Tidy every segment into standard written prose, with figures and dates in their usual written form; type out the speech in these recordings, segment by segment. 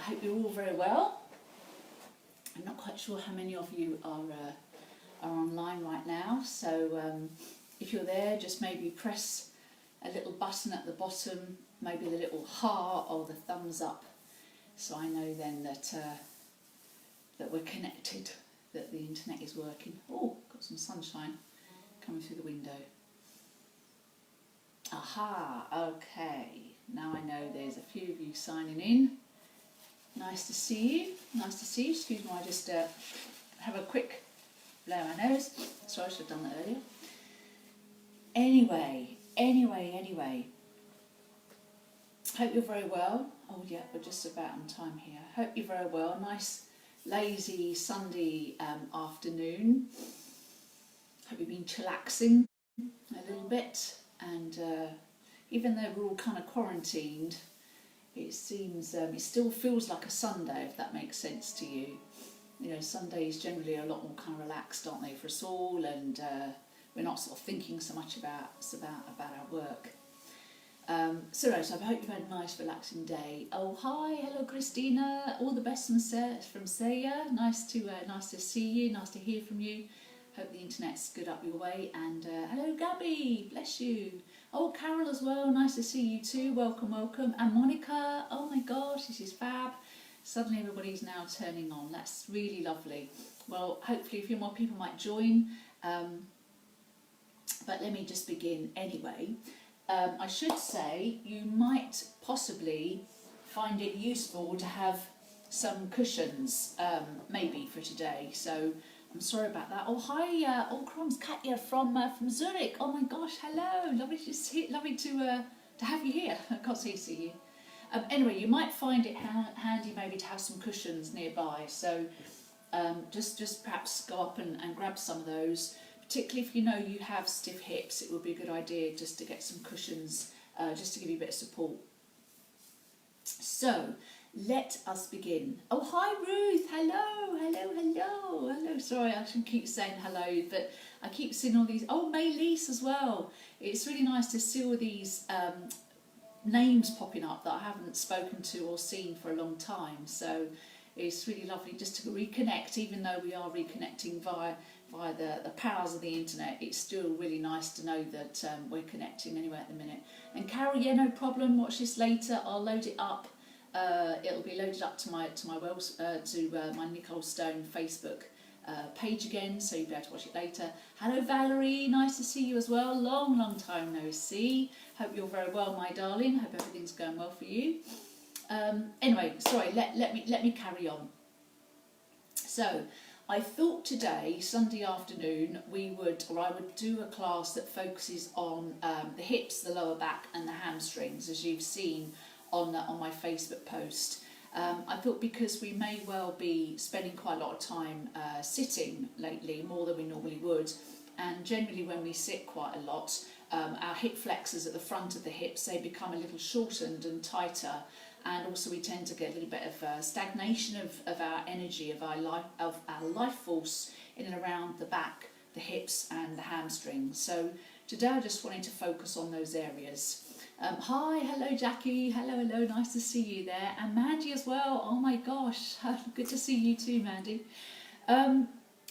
hope you're all very well. I'm not quite sure how many of you are online right now, so if you're there, just maybe press a little button at the bottom, maybe the little heart or the thumbs up, so I know then that that we're connected, that the internet is working. Oh, got some sunshine coming through the window. Aha, okay. Now I know there's a few of you signing in. Nice to see you. Nice to see you. Excuse me, I just have a quick blow my nose. Sorry, I should have done that earlier. Anyway. Hope you're very well. Oh yeah, we're just about on time here. Hope you're very well. Nice, lazy Sunday afternoon. Hope you've been chillaxing a little bit. And even though we're all kind of quarantined, it seems it still feels like a Sunday, if that makes sense to you. You know, Sundays generally are a lot more kind of relaxed, aren't they, for us all, and we're not sort of thinking so much about our work. So I hope you've had a nice relaxing day. Oh hi, hello Christina, all the best from Saya. Nice to see you, nice to hear from you. Hope the internet's good up your way. And hello Gabby, bless you. Oh, Carol as well, nice to see you too. Welcome. And Monica, oh my gosh, this is fab. Suddenly everybody's now turning on. That's really lovely. Well, hopefully a few more people might join. But let me just begin anyway. I should say you might possibly find it useful to have some cushions, maybe for today. So I'm sorry about that. Oh hi, oh crumbs, Katya from Zurich. Oh my gosh, hello, lovely to have you here. I can't see you. Anyway, you might find it handy maybe to have some cushions nearby. So just perhaps go up and grab some of those. Particularly if you know you have stiff hips, it would be a good idea just to get some cushions, just to give you a bit of support. So let us begin. Oh hi Ruth, hello. Sorry, I shouldn't keep saying hello, but I keep seeing all these. Oh, Maylise as well. It's really nice to see all these names popping up that I haven't spoken to or seen for a long time. So it's really lovely just to reconnect, even though we are reconnecting via the powers of the internet. It's still really nice to know that we're connecting anyway at the minute. And Carol, yeah, no problem. Watch this later. I'll load it up. It'll be loaded up to my Nicole Stone Facebook page again, so you'll be able to watch it later. Hello Valerie, nice to see you as well. Long time no see. Hope you're very well, my darling. Hope everything's going well for you. Anyway, sorry. Let me carry on. So I thought today, Sunday afternoon, I would do a class that focuses on the hips, the lower back and the hamstrings, as you've seen on my Facebook post. I thought because we may well be spending quite a lot of time sitting lately, more than we normally would, and generally when we sit quite a lot, our hip flexors at the front of the hips, they become a little shortened and tighter. And also we tend to get a little bit of stagnation of our energy, of our life force in and around the back, the hips and the hamstrings. So today I just wanted to focus on those areas. Hi, hello Jackie, hello, nice to see you there. And Mandy as well, oh my gosh, good to see you too, Mandy.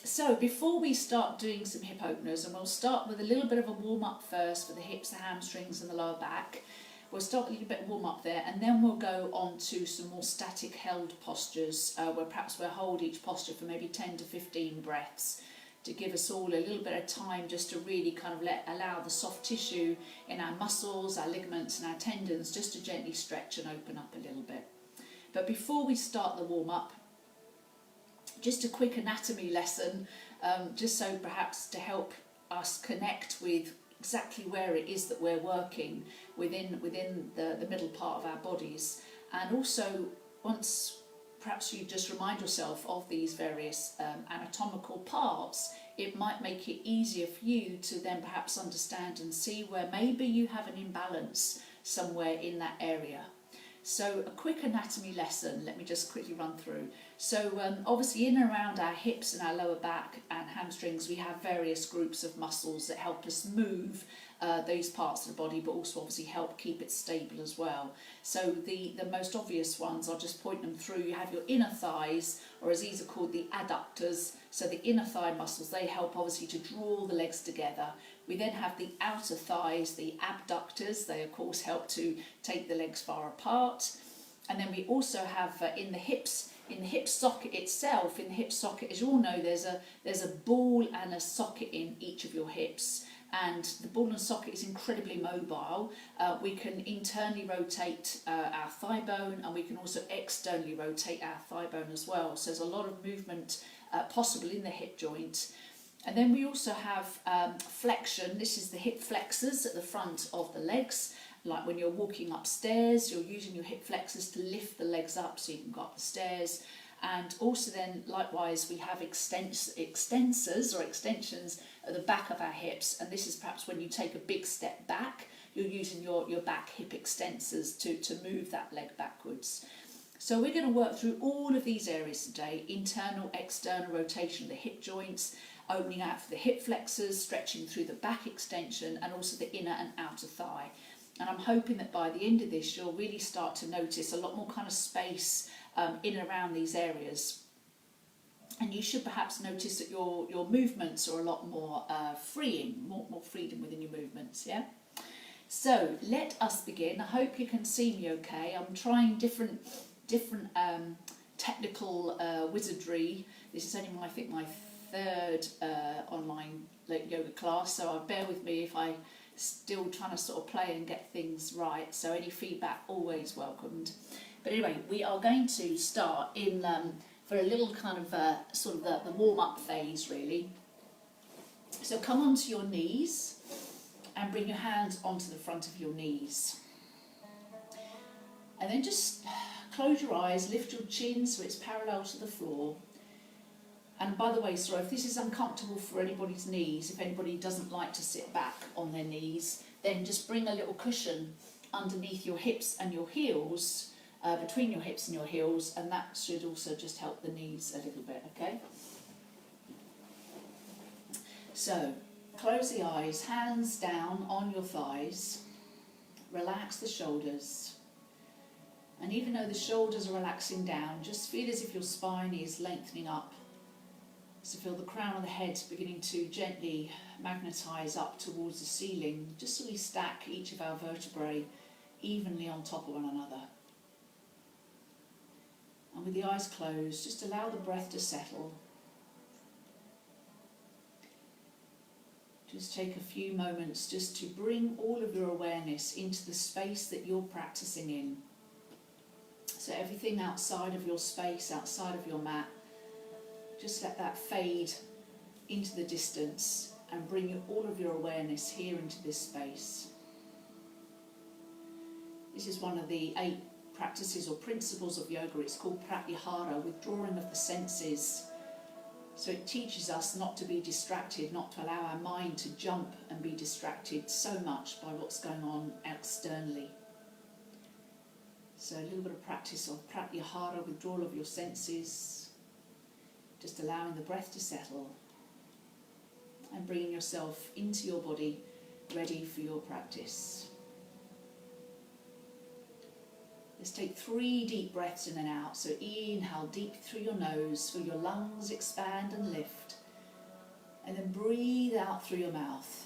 So before we start doing some hip openers, and we'll start with a little bit of a warm up first for the hips, the hamstrings and the lower back. We'll start with a little bit of warm up there, and then we'll go on to some more static held postures, where perhaps we'll hold each posture for maybe 10 to 15 breaths to give us all a little bit of time just to really kind of allow the soft tissue in our muscles, our ligaments and our tendons just to gently stretch and open up a little bit. But before we start the warm up, just a quick anatomy lesson, just so perhaps to help us connect with exactly where it is that we're working within the middle part of our bodies. And also, once perhaps you just remind yourself of these various anatomical parts, it might make it easier for you to then perhaps understand and see where maybe you have an imbalance somewhere in that area. So a quick anatomy lesson, let me just quickly run through. So obviously in and around our hips and our lower back and hamstrings, we have various groups of muscles that help us move those parts of the body, but also obviously help keep it stable as well. So the most obvious ones, I'll just point them through. You have your inner thighs, or as these are called, the adductors. So the inner thigh muscles, they help obviously to draw the legs together. We then have the outer thighs, the abductors. They of course help to take the legs far apart. And then we also have in the hips, in the hip socket itself, in the hip socket, as you all know, there's a ball and a socket in each of your hips. And the ball and socket is incredibly mobile. We can internally rotate our thigh bone, and we can also externally rotate our thigh bone as well. So there's a lot of movement possible in the hip joint. And then we also have flexion. This is the hip flexors at the front of the legs. Like when you're walking upstairs, you're using your hip flexors to lift the legs up so you can go up the stairs. And also then, likewise, we have extensors or extensions at the back of our hips. And this is perhaps when you take a big step back, you're using your back hip extensors to move that leg backwards. So we're going to work through all of these areas today: internal, external rotation of the hip joints, opening out for the hip flexors, stretching through the back extension, and also the inner and outer thigh. And I'm hoping that by the end of this, you'll really start to notice a lot more kind of space in and around these areas. And you should perhaps notice that your movements are a lot more freeing, more freedom within your movements, yeah? So let us begin. I hope you can see me okay. I'm trying different technical wizardry. This is only I think my third online yoga class, so bear with me if I still trying to sort of play and get things right, so any feedback always welcomed. But anyway, we are going to start in for a little kind of sort of the warm-up phase really. So come onto your knees and bring your hands onto the front of your knees, and then just close your eyes, lift your chin so it's parallel to the floor. And by the way, sorry, if this is uncomfortable for anybody's knees, if anybody doesn't like to sit back on their knees, then just bring a little cushion underneath your hips and your heels, between your hips and your heels, and that should also just help the knees a little bit, okay? So, close the eyes, hands down on your thighs, relax the shoulders. And even though the shoulders are relaxing down, just feel as if your spine is lengthening up. So feel the crown of the head beginning to gently magnetise up towards the ceiling, just so we stack each of our vertebrae evenly on top of one another. And with the eyes closed, just allow the breath to settle. Just take a few moments just to bring all of your awareness into the space that you're practicing in. So everything outside of your space, outside of your mat, just let that fade into the distance and bring all of your awareness here into this space. This is one of the 8 practices or principles of yoga. It's called pratyahara, withdrawing of the senses. So it teaches us not to be distracted, not to allow our mind to jump and be distracted so much by what's going on externally. So a little bit of practice of pratyahara, withdrawal of your senses. Just allowing the breath to settle and bringing yourself into your body, ready for your practice. Let's take 3 deep breaths in and out. So inhale deep through your nose, feel your lungs expand and lift, and then breathe out through your mouth.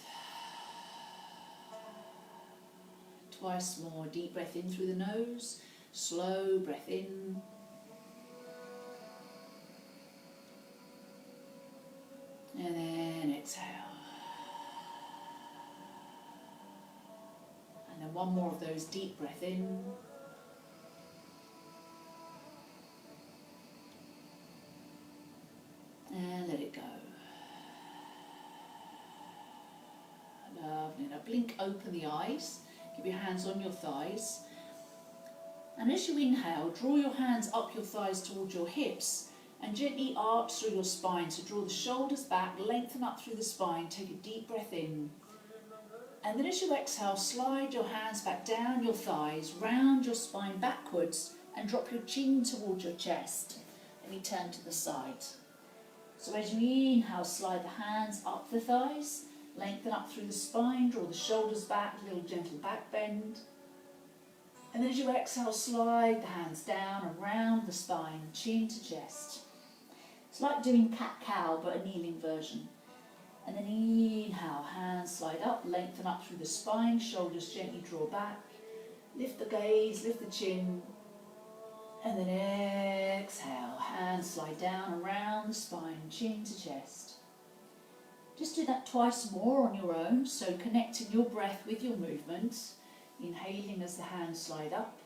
Twice more, deep breath in through the nose, slow breath in. And then exhale. And then one more of those, deep breath in. And let it go. Lovely. Now blink open the eyes. Keep your hands on your thighs. And as you inhale, draw your hands up your thighs towards your hips and gently arch through your spine. So draw the shoulders back, lengthen up through the spine, take a deep breath in. And then as you exhale, slide your hands back down your thighs, round your spine backwards, and drop your chin towards your chest. and we turn to the side. So as you inhale, slide the hands up the thighs, lengthen up through the spine, draw the shoulders back, a little gentle back bend. And then as you exhale, slide the hands down around the spine, chin to chest. It's like doing cat-cow, but a kneeling version. And then inhale, hands slide up, lengthen up through the spine, shoulders gently draw back. Lift the gaze, lift the chin. And then exhale, hands slide down around the spine, chin to chest. Just do that twice more on your own, so connecting your breath with your movement. Inhaling as the hands slide up.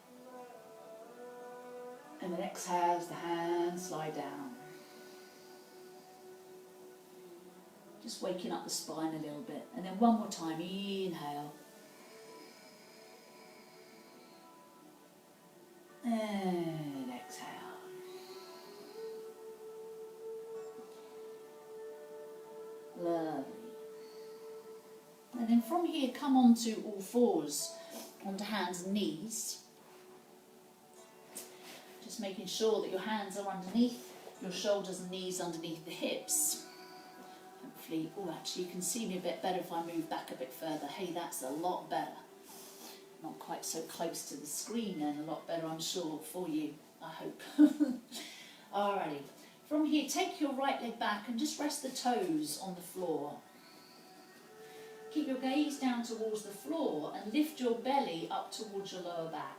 And then exhale as the hands slide down. Just waking up the spine a little bit. And then one more time, inhale. And exhale. Lovely. And then from here, come onto all fours, onto hands and knees. Just making sure that your hands are underneath, your shoulders and knees underneath the hips. Hopefully, oh, actually you can see me a bit better if I move back a bit further. Hey, that's a lot better. Not quite so close to the screen then, a lot better I'm sure for you, I hope. Alrighty, from here take your right leg back and just rest the toes on the floor. Keep your gaze down towards the floor and lift your belly up towards your lower back.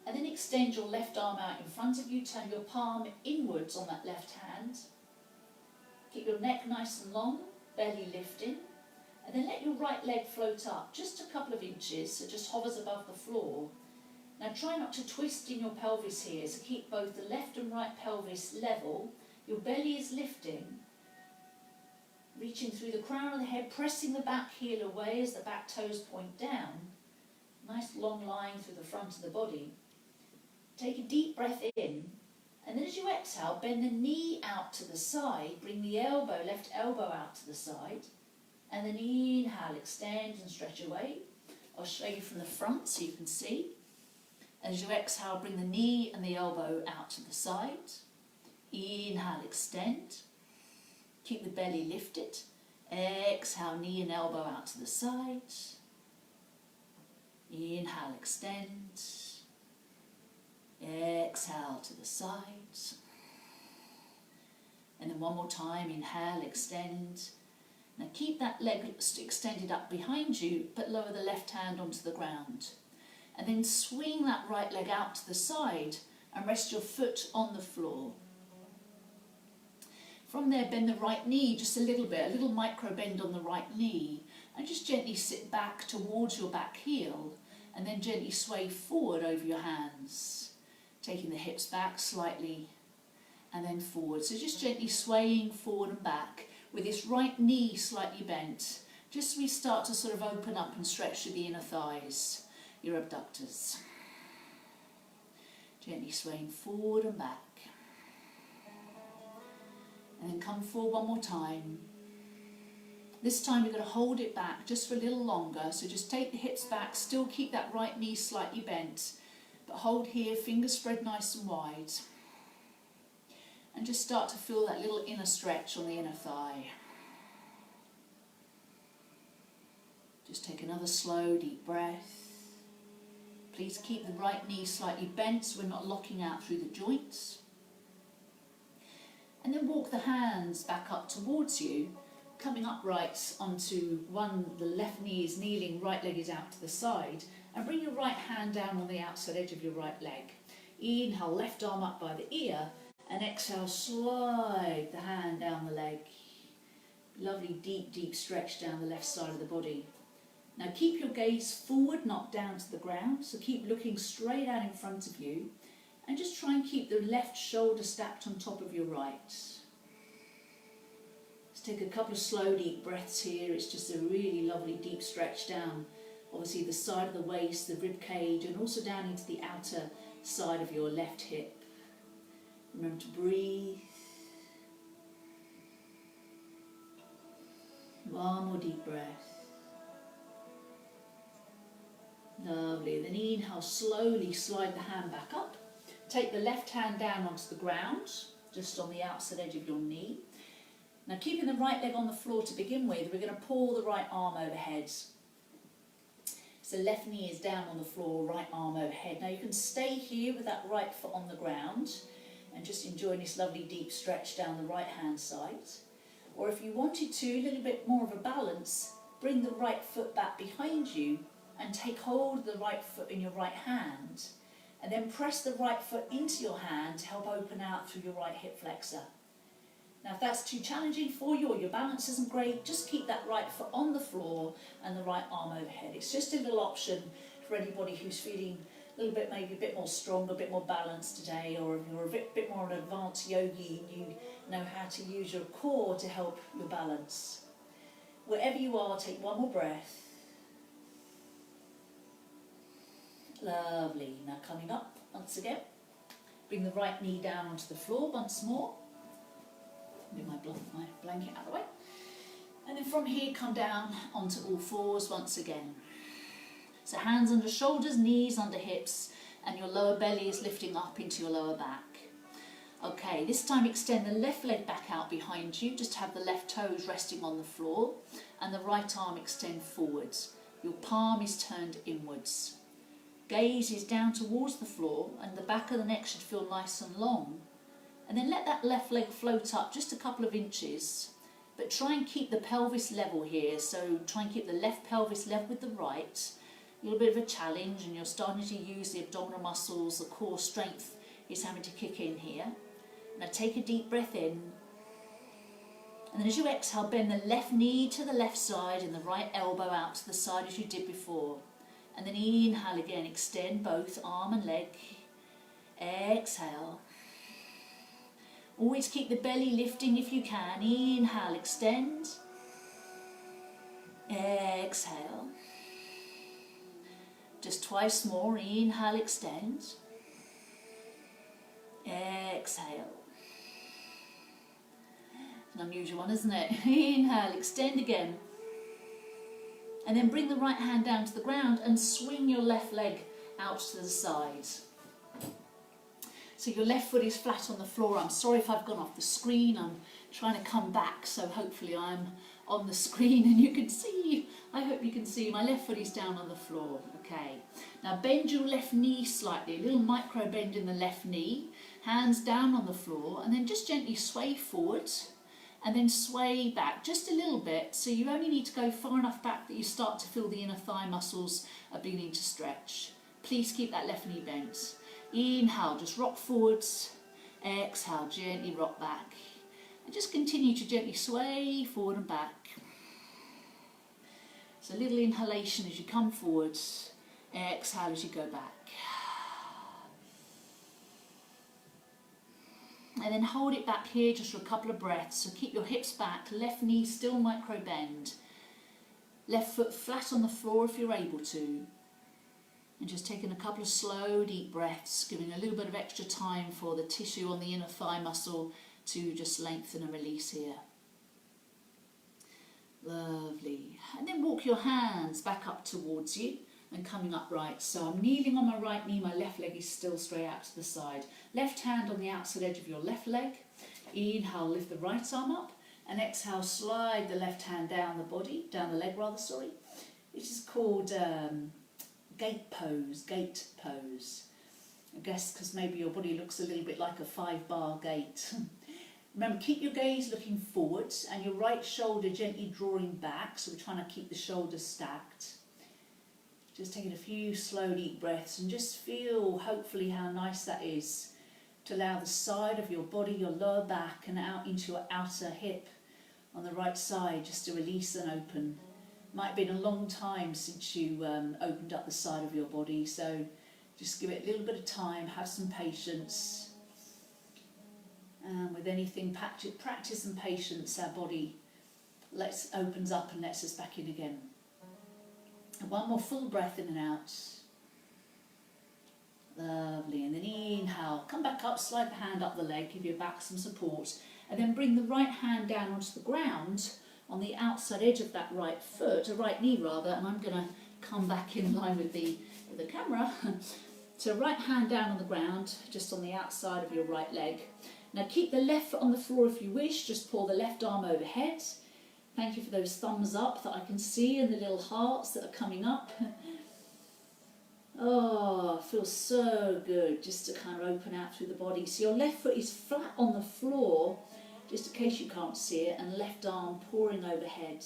And then extend your left arm out in front of you, turn your palm inwards on that left hand. Keep your neck nice and long, belly lifting. And then let your right leg float up just a couple of inches, so just hovers above the floor. Now try not to twist in your pelvis here, so keep both the left and right pelvis level. Your belly is lifting, reaching through the crown of the head, pressing the back heel away as the back toes point down. Nice long line through the front of the body. Take a deep breath in, and then as you exhale, bend the knee out to the side, bring the elbow, left elbow out to the side. And then inhale, extend and stretch away. I'll show you from the front so you can see. As you exhale, bring the knee and the elbow out to the side. Inhale, extend. Keep the belly lifted. Exhale, knee and elbow out to the side. Inhale, extend. Exhale to the side. And then one more time, inhale, extend. Now keep that leg extended up behind you, but lower the left hand onto the ground. And then swing that right leg out to the side and rest your foot on the floor. From there, bend the right knee just a little bit, a little micro bend on the right knee, and just gently sit back towards your back heel, and then gently sway forward over your hands, taking the hips back slightly, and then forward. So just gently swaying forward and back, with this right knee slightly bent, just as we start to sort of open up and stretch through the inner thighs, your abductors. Gently swaying forward and back. And then come forward one more time. This time you're going to hold it back just for a little longer, so just take the hips back, still keep that right knee slightly bent, but hold here, fingers spread nice and wide. And just start to feel that little inner stretch on the inner thigh. Just take another slow, deep breath. Please keep the right knee slightly bent so we're not locking out through the joints. And then walk the hands back up towards you, coming upright onto the left knee is kneeling, right leg is out to the side. And bring your right hand down on the outside edge of your right leg. Inhale, left arm up by the ear. And exhale, slide the hand down the leg. Lovely deep, deep stretch down the left side of the body. Now keep your gaze forward, not down to the ground. So keep looking straight out in front of you. And just try and keep the left shoulder stacked on top of your right. Let's take a couple of slow, deep breaths here. It's just a really lovely deep stretch down, obviously the side of the waist, the rib cage, and also down into the outer side of your left hip. Remember to breathe. One more deep breath. Lovely. Then inhale, slowly slide the hand back up. Take the left hand down onto the ground, just on the outside edge of your knee. Now keeping the right leg on the floor to begin with, we're going to pull the right arm overhead. So left knee is down on the floor, right arm overhead. Now you can stay here with that right foot on the ground and just enjoy this lovely deep stretch down the right hand side. Or if you wanted to, a little bit more of a balance, bring the right foot back behind you and take hold of the right foot in your right hand, and then press the right foot into your hand to help open out through your right hip flexor. Now if that's too challenging for you or your balance isn't great, just keep that right foot on the floor and the right arm overhead. It's just a little option for anybody who's feeling a little bit, maybe a bit more strong, a bit more balanced today, or if you're a bit more an advanced yogi and you know how to use your core to help your balance. Wherever you are, take one more breath. Lovely. Now coming up once again, bring the right knee down onto the floor once more. Move my blanket out of the way. And then from here, come down onto all fours once again. So hands under shoulders, knees under hips, and your lower belly is lifting up into your lower back. Okay, this time extend the left leg back out behind you. Just have the left toes resting on the floor and the right arm extend forwards. Your palm is turned inwards. Gaze is down towards the floor and the back of the neck should feel nice and long. And then let that left leg float up just a couple of inches, but try and keep the pelvis level here. So try and keep the left pelvis level with the right. A little bit of a challenge, and you're starting to use the abdominal muscles, the core strength is having to kick in here. Now take a deep breath in, and then as you exhale, bend the left knee to the left side and the right elbow out to the side as you did before. And then inhale again, extend both arm and leg. Exhale. Always keep the belly lifting if you can. Inhale, extend. Exhale. Just twice more. Inhale, extend. Exhale. It's an unusual one, isn't it? Inhale, extend again. And then bring the right hand down to the ground and swing your left leg out to the side. So your left foot is flat on the floor. I'm sorry if I've gone off the screen. I'm trying to come back, so hopefully I'm on the screen and you can see. I hope you can see. My left foot is down on the floor. Okay. Now bend your left knee slightly. A little micro bend in the left knee. Hands down on the floor, and then just gently sway forward and then sway back just a little bit. So you only need to go far enough back that you start to feel the inner thigh muscles are beginning to stretch. Please keep that left knee bent. Inhale, just rock forwards. Exhale, gently rock back. And just continue to gently sway forward and back. So a little inhalation as you come forwards. Exhale as you go back. And then hold it back here just for a couple of breaths. So keep your hips back, left knee still micro bend. Left foot flat on the floor if you're able to. And just taking a couple of slow, deep breaths, giving a little bit of extra time for the tissue on the inner thigh muscle to just lengthen and release here. Lovely. And then walk your hands back up towards you and coming upright. So I'm kneeling on my right knee, my left leg is still straight out to the side. Left hand on the outside edge of your left leg. Inhale, lift the right arm up, and exhale, slide the left hand down the body, down the leg rather, sorry. Which is called gate pose. I guess because maybe your body looks a little bit like a 5-bar gate. Remember, keep your gaze looking forwards and your right shoulder gently drawing back, so we're trying to keep the shoulders stacked. Just taking a few slow deep breaths and just feel hopefully how nice that is to allow the side of your body, your lower back and out into your outer hip on the right side just to release and open. Might have been a long time since you opened up the side of your body, so just give it a little bit of time, have some patience. And with anything, practice and patience, our body opens up and lets us back in again. And one more full breath in and out. Lovely. And then inhale, come back up, slide the hand up the leg, give your back some support, and then bring the right hand down onto the ground on the outside edge of that right foot, a right knee rather, and I'm going to come back in line with the camera. So right hand down on the ground, just on the outside of your right leg. Now keep the left foot on the floor if you wish, just pull the left arm overhead. Thank you for those thumbs up that I can see and the little hearts that are coming up. Oh, it feels so good just to kind of open out through the body. So your left foot is flat on the floor, just in case you can't see it, and left arm pouring overhead.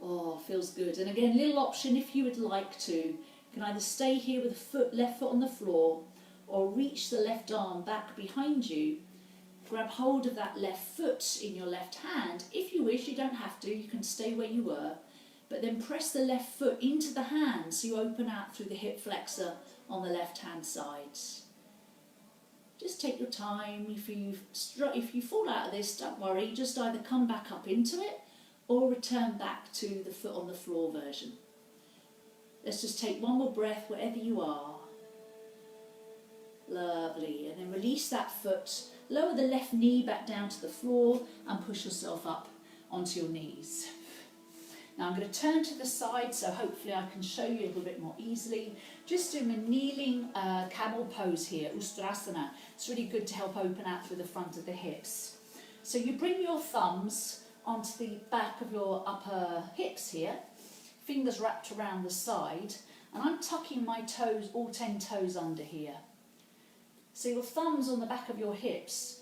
Oh, feels good. And again, little option if you would like to. You can either stay here with the left foot on the floor or reach the left arm back behind you. Grab hold of that left foot in your left hand. If you wish, you don't have to, you can stay where you were. But then press the left foot into the hand so you open out through the hip flexor on the left hand side. Just take your time. If you fall out of this, don't worry, just either come back up into it or return back to the foot on the floor version. Let's just take one more breath wherever you are. Lovely. And then release that foot, lower the left knee back down to the floor and push yourself up onto your knees. Now I'm going to turn to the side, so hopefully I can show you a little bit more easily. Just doing a kneeling camel pose here, Ustrasana. It's really good to help open out through the front of the hips. So you bring your thumbs onto the back of your upper hips here, fingers wrapped around the side, and I'm tucking my toes, all 10 toes under here. So your thumbs on the back of your hips.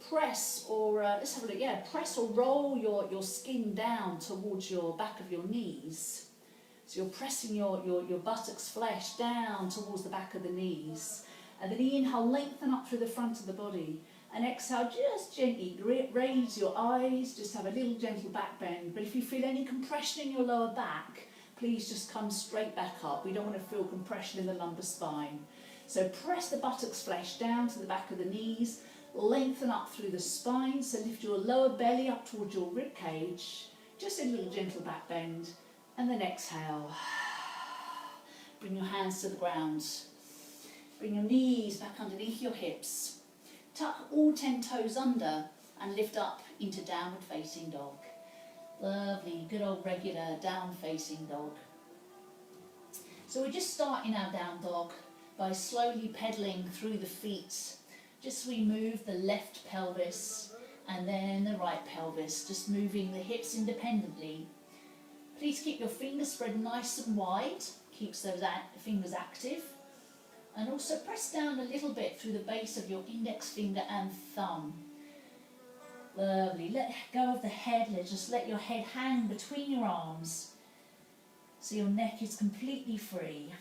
Press or, let's have a look, yeah, press or roll your skin down towards your back of your knees. So you're pressing your buttocks flesh down towards the back of the knees. And then inhale, lengthen up through the front of the body. And exhale, just gently raise your eyes, just have a little gentle back bend. But if you feel any compression in your lower back, please just come straight back up. We don't want to feel compression in the lumbar spine. So press the buttocks flesh down to the back of the knees. Lengthen up through the spine, so lift your lower belly up towards your rib cage. Just a little gentle back bend, and then exhale. Bring your hands to the ground. Bring your knees back underneath your hips. Tuck all 10 toes under and lift up into downward facing dog. Lovely, good old regular down facing dog. So we're just starting our down dog by slowly pedaling through the feet. Just we move the left pelvis and then the right pelvis, just moving the hips independently. Please keep your fingers spread nice and wide, keeps those fingers active. And also press down a little bit through the base of your index finger and thumb. Lovely, let go of the head, just let your head hang between your arms so your neck is completely free.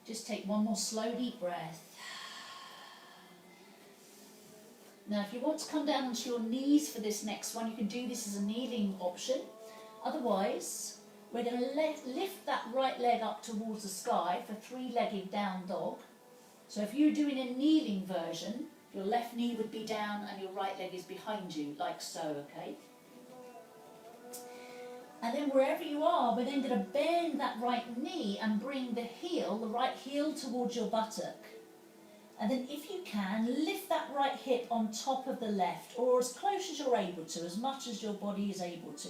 Just take one more slow deep breath. Now if you want to come down onto your knees for this next one, you can do this as a kneeling option. Otherwise, we're going to lift that right leg up towards the sky for three-legged down dog. So if you're doing a kneeling version, your left knee would be down and your right leg is behind you, like so, okay? And then wherever you are, we're then going to bend that right knee and bring the right heel towards your buttock. And then if you can, lift that right hip on top of the left, or as close as you're able to, as much as your body is able to.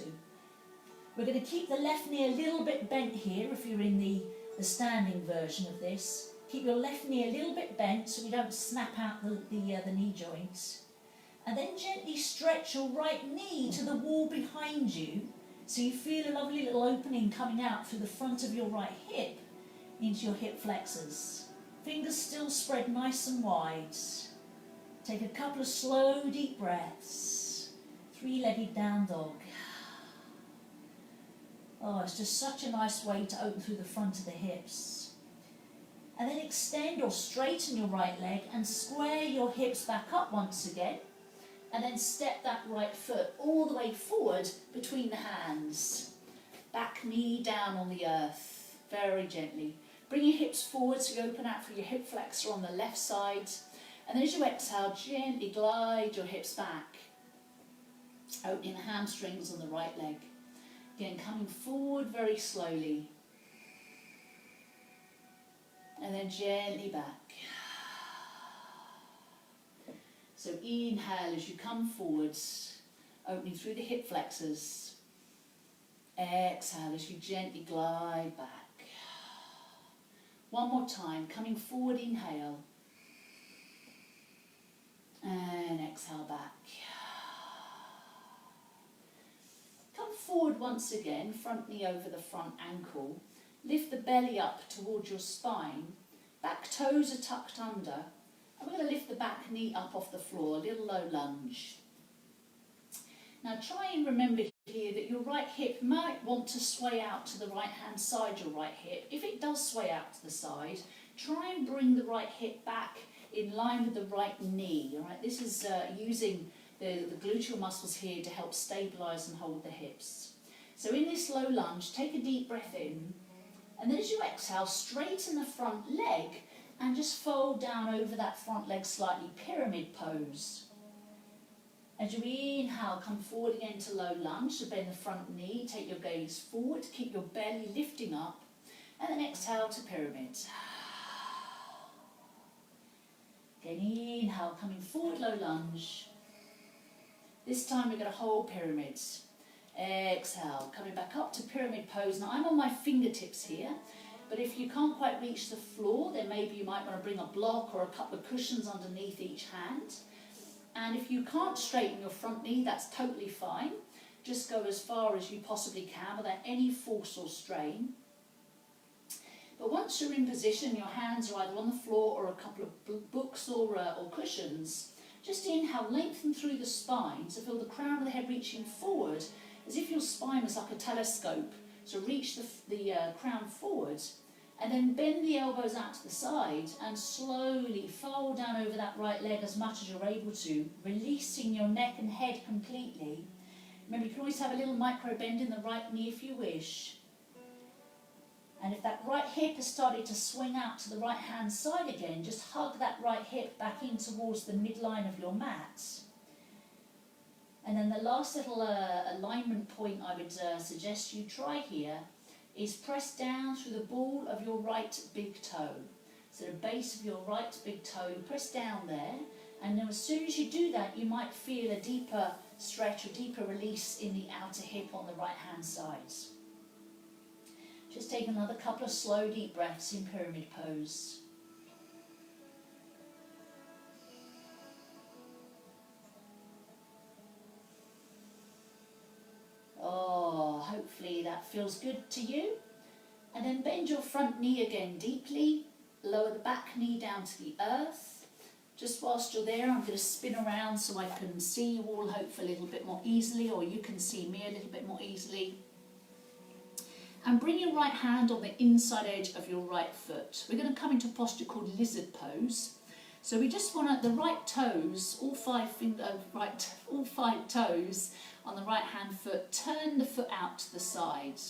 We're going to keep the left knee a little bit bent here if you're in the standing version of this. Keep your left knee a little bit bent so you don't snap out the knee joints. And then gently stretch your right knee to the wall behind you, so you feel a lovely little opening coming out through the front of your right hip into your hip flexors. Fingers still spread nice and wide. Take a couple of slow deep breaths. Three-legged down dog. Oh, it's just such a nice way to open through the front of the hips. And then extend or straighten your right leg and square your hips back up once again. And then step that right foot all the way forward between the hands. Back knee down on the earth, very gently. Bring your hips forward so you open out through your hip flexor on the left side. And then as you exhale, gently glide your hips back. Opening the hamstrings on the right leg. Again, coming forward very slowly. And then gently back. So inhale as you come forwards, opening through the hip flexors. Exhale as you gently glide back. One more time, coming forward, inhale. And exhale back. Come forward once again, front knee over the front ankle. Lift the belly up towards your spine. Back toes are tucked under. And we're going to lift the back knee up off the floor, a little low lunge. Now try and remember here that your right hip might want to sway out to the right hand side, your right hip. If it does sway out to the side, try and bring the right hip back in line with the right knee. All right? This is using the gluteal muscles here to help stabilise and hold the hips. So in this low lunge, take a deep breath in, and then as you exhale, straighten the front leg and just fold down over that front leg slightly, pyramid pose. As you inhale, come forward again to low lunge, so bend the front knee, take your gaze forward, keep your belly lifting up, and then exhale to pyramid. Again, inhale, coming forward, low lunge. This time we're going to hold pyramids. Exhale, coming back up to pyramid pose. Now I'm on my fingertips here, but if you can't quite reach the floor, then maybe you might want to bring a block or a couple of cushions underneath each hand. And if you can't straighten your front knee, that's totally fine. Just go as far as you possibly can without any force or strain. But once you're in position, your hands are either on the floor or a couple of books or cushions, just inhale, lengthen through the spine, so feel the crown of the head reaching forward, as if your spine was like a telescope. So reach the crown forward, and then bend the elbows out to the side and slowly fold down over that right leg as much as you're able to, releasing your neck and head completely. Remember, you can always have a little micro bend in the right knee if you wish. And if that right hip has started to swing out to the right hand side again, just hug that right hip back in towards the midline of your mat. And then the last little alignment point I would suggest you try here is press down through the ball of your right big toe. So the base of your right big toe, press down there, and then as soon as you do that, you might feel a deeper stretch or deeper release in the outer hip on the right hand side. Just take another couple of slow deep breaths in pyramid pose. Oh, hopefully that feels good to you. And then bend your front knee again deeply. Lower the back knee down to the earth. Just whilst you're there, I'm going to spin around so I can see you all hopefully a little bit more easily, or you can see me a little bit more easily. And bring your right hand on the inside edge of your right foot. We're going to come into a posture called lizard pose. So we just want the right toes, all five toes on the right hand foot, turn the foot out to the side.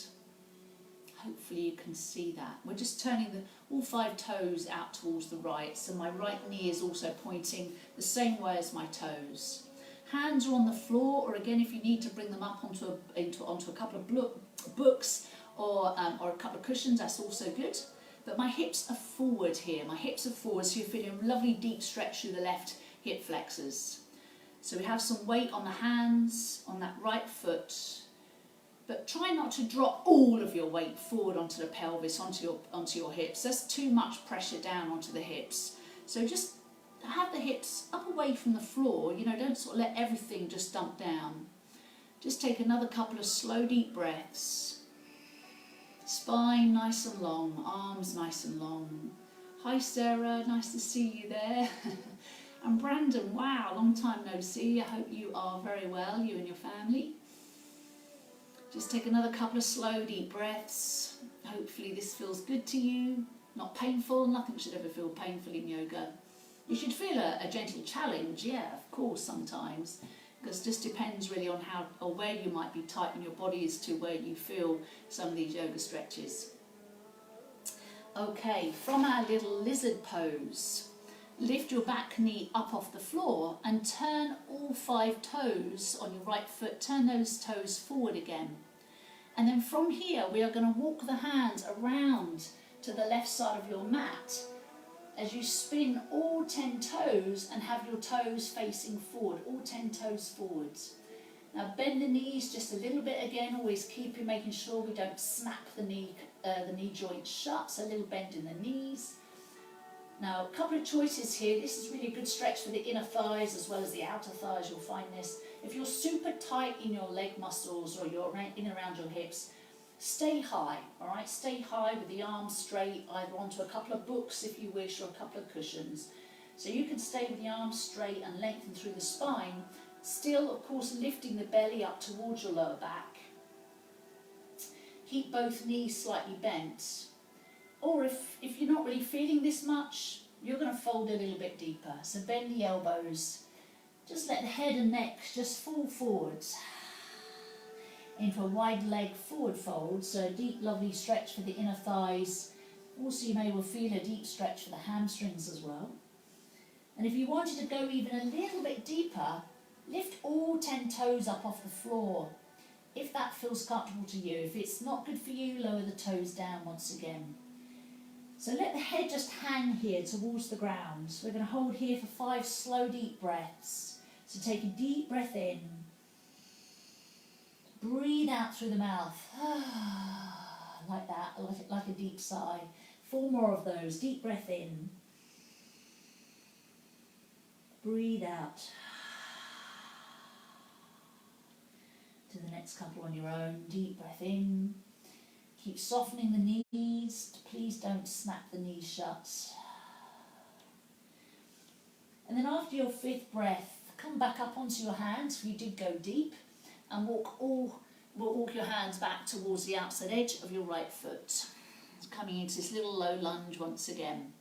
Hopefully you can see that. We're just turning all five toes out towards the right, so my right knee is also pointing the same way as my toes. Hands are on the floor, or again if you need to bring them up onto a couple of books or a couple of cushions, that's also good. But my hips are forward here. My hips are forward, so you're feeling a lovely deep stretch through the left hip flexors. So we have some weight on the hands, on that right foot, but try not to drop all of your weight forward onto the pelvis, onto your hips. That's too much pressure down onto the hips. So just have the hips up away from the floor, don't sort of let everything just dump down. Just take another couple of slow deep breaths. Spine nice and long, arms nice and long. Hi Sarah, nice to see you there. And Brandon, wow, long time no see. I hope you are very well, you and your family. Just take another couple of slow deep breaths. Hopefully this feels good to you, not painful. Nothing should ever feel painful in yoga. You should feel a gentle challenge, yeah, of course, sometimes. Because it just depends really on how or where you might be tight in your body as to where you feel some of these yoga stretches. Okay, from our little lizard pose, lift your back knee up off the floor and turn all five toes on your right foot, turn those toes forward again. And then from here we are going to walk the hands around to the left side of your mat as you spin all 10 toes and have your toes facing forward, all 10 toes forwards. Now bend the knees just a little bit again, always making sure we don't snap the knee joint shut, so a little bend in the knees. Now a couple of choices here. This is really a good stretch for the inner thighs as well as the outer thighs, you'll find this. If you're super tight in your leg muscles or you're in around your hips, stay high, all right? Stay high with the arms straight, either onto a couple of books if you wish, or a couple of cushions. So you can stay with the arms straight and lengthen through the spine, still, of course, lifting the belly up towards your lower back. Keep both knees slightly bent. Or if you're not really feeling this much, you're going to fold a little bit deeper. So bend the elbows. Just let the head and neck just fall forwards into a wide leg forward fold. So a deep, lovely stretch for the inner thighs. Also, you may well feel a deep stretch for the hamstrings as well. And if you wanted to go even a little bit deeper, lift all 10 toes up off the floor, if that feels comfortable to you. If it's not good for you, lower the toes down once again. So let the head just hang here towards the ground. We're going to hold here for 5 slow, deep breaths. So take a deep breath in. Breathe out through the mouth. Like that, like a deep sigh. 4 more of those. Deep breath in. Breathe out. To the next couple on your own. Deep breath in. Keep softening the knees. Please don't snap the knees shut. And then after your 5th breath, come back up onto your hands if you did go deep, and walk your hands back towards the outside edge of your right foot. Coming into this little low lunge once again.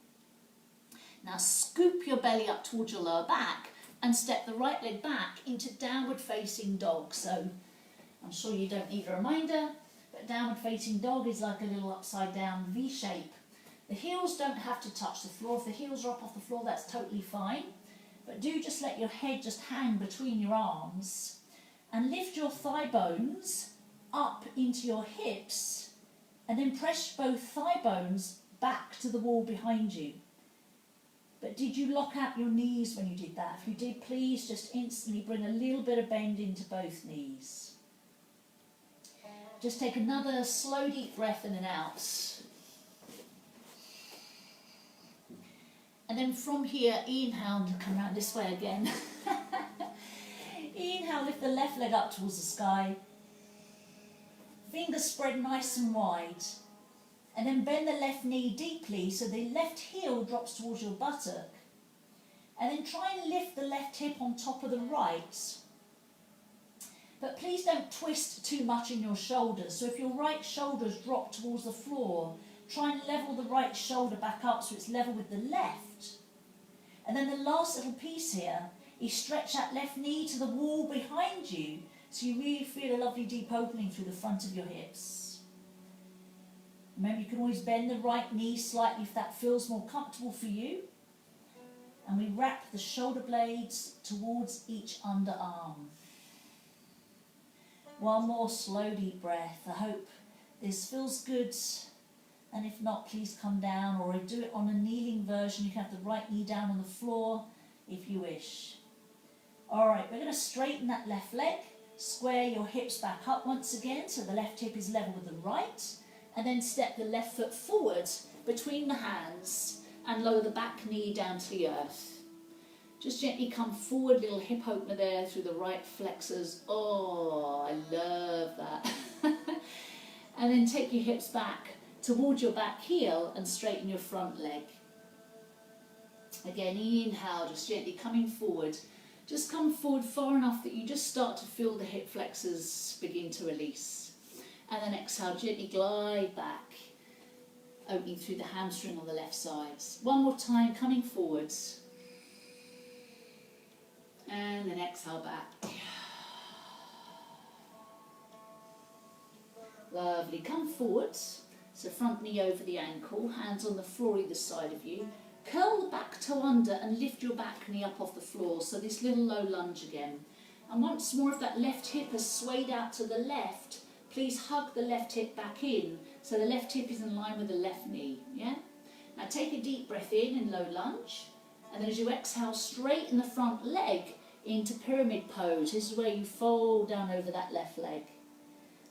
Now scoop your belly up towards your lower back and step the right leg back into downward facing dog. So I'm sure you don't need a reminder, but downward facing dog is like a little upside down V shape. The heels don't have to touch the floor. If the heels are up off the floor, that's totally fine. But do just let your head just hang between your arms and lift your thigh bones up into your hips, and then press both thigh bones back to the wall behind you. But did you lock out your knees when you did that? If you did, please just instantly bring a little bit of bend into both knees. Just take another slow deep breath in and out. And then from here, inhale and come around this way again. Inhale, lift the left leg up towards the sky. Fingers spread nice and wide. And then bend the left knee deeply so the left heel drops towards your buttock. And then try and lift the left hip on top of the right. But please don't twist too much in your shoulders. So if your right shoulders drop towards the floor, try and level the right shoulder back up so it's level with the left. And then the last little piece here is stretch that left knee to the wall behind you so you really feel a lovely deep opening through the front of your hips. Remember, you can always bend the right knee slightly if that feels more comfortable for you. And we wrap the shoulder blades towards each underarm. One more slow deep breath. I hope this feels good. And if not, please come down, or do it on a kneeling version. You can have the right knee down on the floor if you wish. All right, we're going to straighten that left leg. Square your hips back up once again so the left hip is level with the right. And then step the left foot forward between the hands and lower the back knee down to the earth. Just gently come forward, little hip opener there through the right flexors. Oh, I love that. And then take your hips back towards your back heel and straighten your front leg. Again, inhale, just gently coming forward. Just come forward far enough that you just start to feel the hip flexors begin to release. And then exhale, gently glide back, opening through the hamstring on the left side. One more time, coming forwards. And then exhale back. Lovely, come forwards. So front knee over the ankle, hands on the floor either side of you. Curl the back toe under and lift your back knee up off the floor. So this little low lunge again. And once more, if that left hip has swayed out to the left, please hug the left hip back in so the left hip is in line with the left knee. Yeah? Now take a deep breath in low lunge. And then as you exhale, straighten the front leg. into pyramid pose. This is where you fold down over that left leg.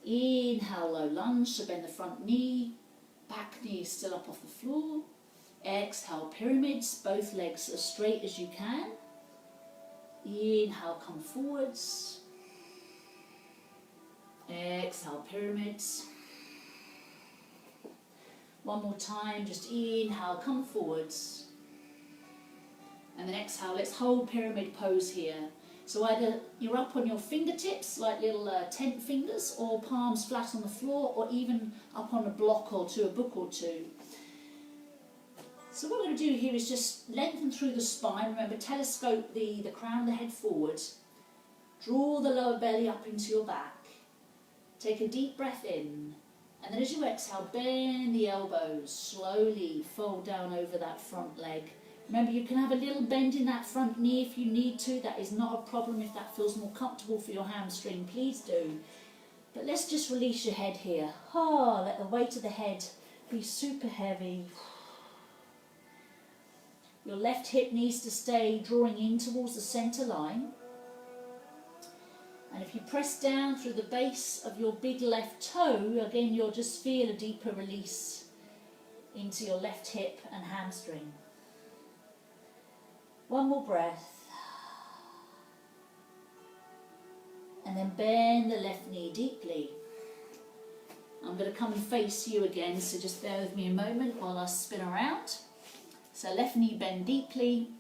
Inhale, low lunge, so bend the front knee, back knee is still up off the floor. Exhale, pyramids, both legs as straight as you can. Inhale, come forwards. Exhale, pyramids. One more time, just inhale, come forwards. And then exhale, let's hold pyramid pose here. So either you're up on your fingertips, like little tent fingers, or palms flat on the floor, or even up on a block or two, a book or two. So what we're going to do here is just lengthen through the spine. Remember, telescope the crown of the head forward. Draw the lower belly up into your back. Take a deep breath in. And then as you exhale, bend the elbows. Slowly fold down over that front leg. Remember, you can have a little bend in that front knee if you need to. That is not a problem. If that feels more comfortable for your hamstring, please do. But let's just release your head here. Let the weight of the head be super heavy. Your left hip needs to stay drawing in towards the centre line. And if you press down through the base of your big left toe, again you'll just feel a deeper release into your left hip and hamstring. One more breath. And then bend the left knee deeply. I'm going to come and face you again, so just bear with me a moment while I spin around. So left knee bend deeply.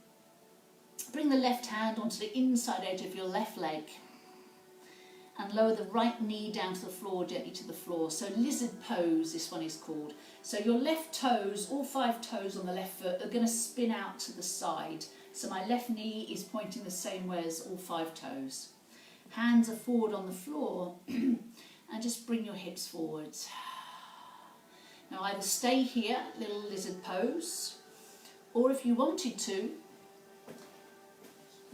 Bring the left hand onto the inside edge of your left leg. And lower the right knee down to the floor, gently to the floor. So lizard pose, this one is called. So your left toes, all 5 toes on the left foot, are going to spin out to the side. So my left knee is pointing the same way as all 5 toes. Hands are forward on the floor. And just bring your hips forwards. Now either stay here, little lizard pose, or if you wanted to,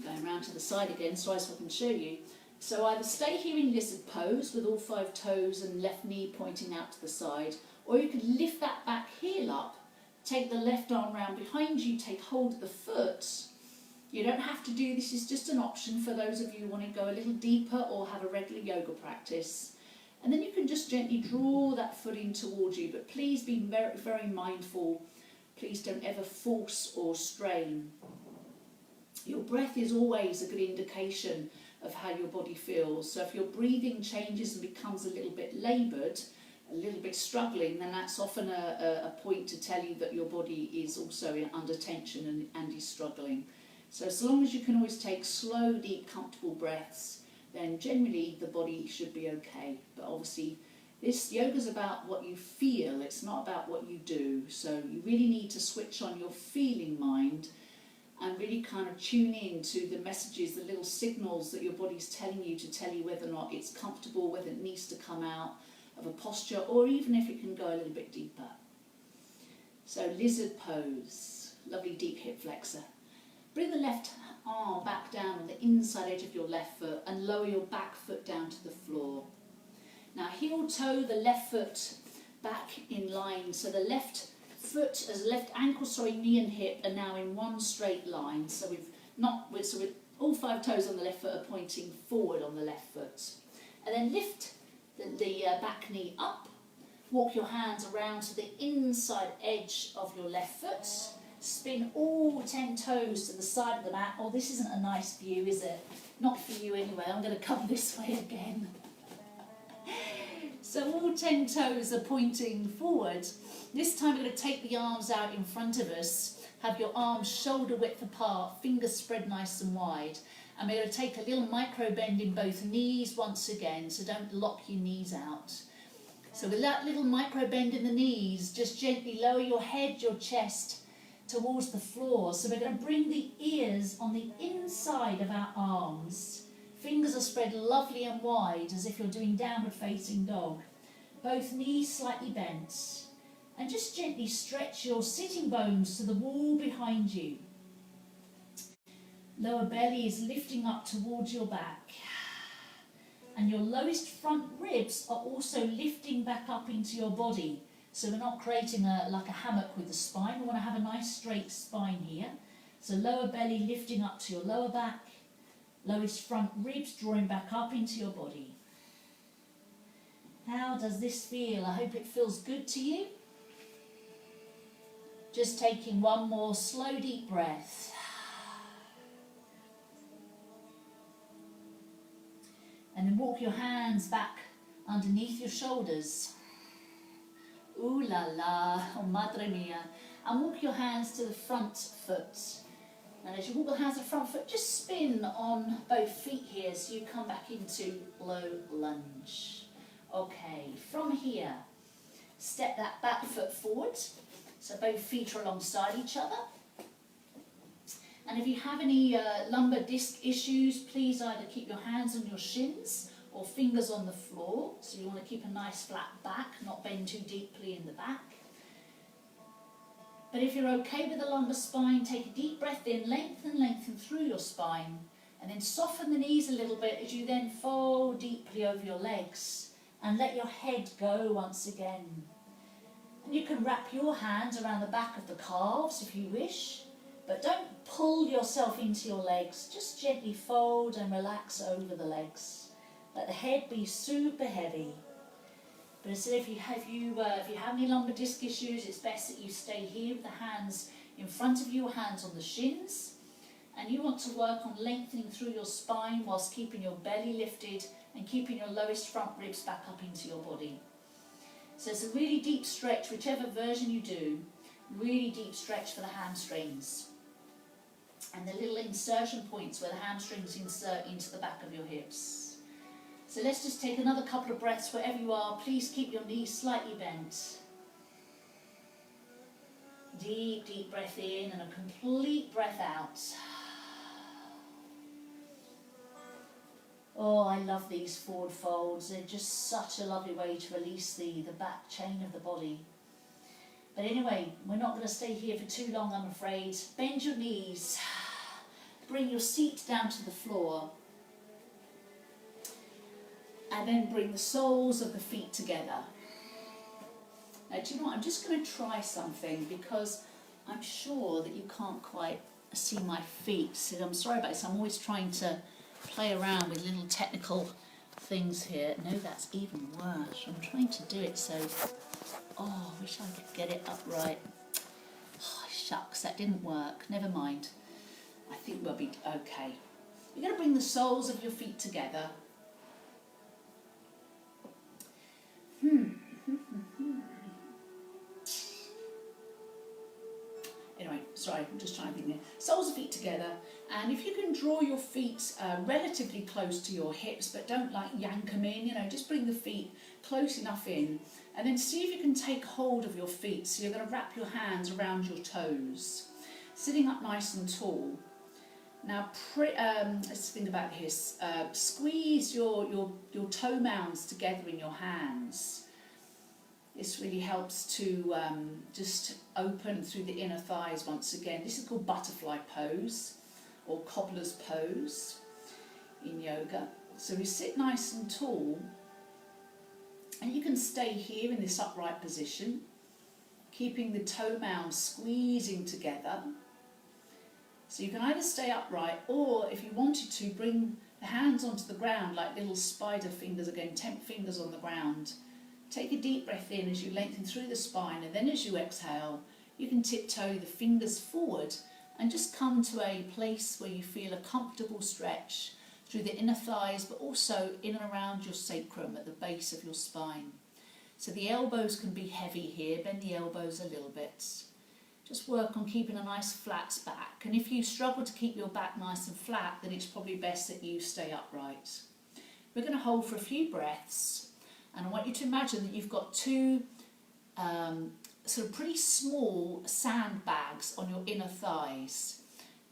going around to the side again so I can show you. So either stay here in lizard pose with all 5 toes and left knee pointing out to the side, or you could lift that back heel up, take the left arm round behind you, take hold of the foot. You don't have to do this, is just an option for those of you who want to go a little deeper or have a regular yoga practice. And then you can just gently draw that foot in towards you, but please be very, very mindful. Please don't ever force or strain. Your breath is always a good indication of how your body feels. So if your breathing changes and becomes a little bit laboured, a little bit struggling, then that's often a point to tell you that your body is also under tension and is struggling. So long as you can always take slow, deep, comfortable breaths, then generally the body should be okay. But obviously this yoga's about what you feel, it's not about what you do. So you really need to switch on your feeling mind and really kind of tune in to the messages, the little signals that your body's telling you to tell you whether or not it's comfortable, whether it needs to come out of a posture, or even if it can go a little bit deeper. So lizard pose, lovely deep hip flexor. Bring the left arm back down on the inside edge of your left foot and lower your back foot down to the floor. Now heel toe the left foot back in line, so the left foot, as left ankle, knee and hip are now in one straight line. So with all 5 toes on the left foot are pointing forward on the left foot. And then lift the back knee up. Walk your hands around to the inside edge of your left foot. Spin all 10 toes to the side of the mat. Oh, this isn't a nice view, is it? Not for you anyway. I'm going to come this way again. So all 10 toes are pointing forward. This time we're going to take the arms out in front of us. Have your arms shoulder width apart, fingers spread nice and wide. And we're going to take a little micro bend in both knees once again, so don't lock your knees out. So with that little micro bend in the knees, just gently lower your head, your chest towards the floor. So we're going to bring the ears on the inside of our arms. Fingers are spread lovely and wide as if you're doing downward facing dog. Both knees slightly bent. And just gently stretch your sitting bones to the wall behind you. Lower belly is lifting up towards your back. And your lowest front ribs are also lifting back up into your body. So we're not creating like a hammock with the spine. We want to have a nice straight spine here. So lower belly lifting up to your lower back. Lowest front ribs drawing back up into your body. How does this feel? I hope it feels good to you. Just taking one more slow, deep breath. And then walk your hands back underneath your shoulders. Ooh la la, oh madre mia. And walk your hands to the front foot. And as you walk your hands to the front foot, just spin on both feet here so you come back into low lunge. Okay, from here, step that back foot forward. So both feet are alongside each other. And if you have any lumbar disc issues, please either keep your hands on your shins or fingers on the floor. So you want to keep a nice flat back, not bend too deeply in the back. But if you're okay with the lumbar spine, take a deep breath in, lengthen through your spine, and then soften the knees a little bit as you then fold deeply over your legs and let your head go once again. And you can wrap your hands around the back of the calves if you wish, but don't pull yourself into your legs. Just gently fold and relax over the legs. Let the head be super heavy. But as I said, if you have any lumbar disc issues, it's best that you stay here with the hands in front of you, your hands on the shins. And you want to work on lengthening through your spine whilst keeping your belly lifted and keeping your lowest front ribs back up into your body. So it's a really deep stretch, whichever version you do, really deep stretch for the hamstrings. And the little insertion points where the hamstrings insert into the back of your hips. So let's just take another couple of breaths wherever you are. Please keep your knees slightly bent. Deep, deep breath in and a complete breath out. Oh, I love these forward folds. They're just such a lovely way to release the back chain of the body. But anyway, we're not going to stay here for too long, I'm afraid. Bend your knees. Bring your seat down to the floor. And then bring the soles of the feet together. Now, do you know what? I'm just going to try something because I'm sure that you can't quite see my feet. So I'm sorry about this. I'm always trying to play around with little technical things here. No, that's even worse. I'm trying to do it so... Oh, I wish I could get it up right. Oh, shucks, that didn't work. Never mind. I think we'll be okay. You're going to bring the soles of your feet together. Anyway, sorry, I'm just trying to think here. Soles of feet together, and if you can draw your feet relatively close to your hips, but don't like yank them in, just bring the feet close enough in, and then see if you can take hold of your feet. So you're going to wrap your hands around your toes, sitting up nice and tall. Now, let's think about this. Squeeze your toe mounds together in your hands. This really helps to just open through the inner thighs once again. This is called butterfly pose or cobbler's pose in yoga. So we sit nice and tall, and you can stay here in this upright position, keeping the toe mounds squeezing together. So you can either stay upright, or if you wanted to, bring the hands onto the ground like little spider fingers again, 10 fingers on the ground. Take a deep breath in as you lengthen through the spine, and then as you exhale, you can tiptoe the fingers forward and just come to a place where you feel a comfortable stretch through the inner thighs, but also in and around your sacrum at the base of your spine. So the elbows can be heavy here, bend the elbows a little bit. Just work on keeping a nice flat back, and if you struggle to keep your back nice and flat, then it's probably best that you stay upright. We're going to hold for a few breaths. And I want you to imagine that you've got two sort of pretty small sandbags on your inner thighs.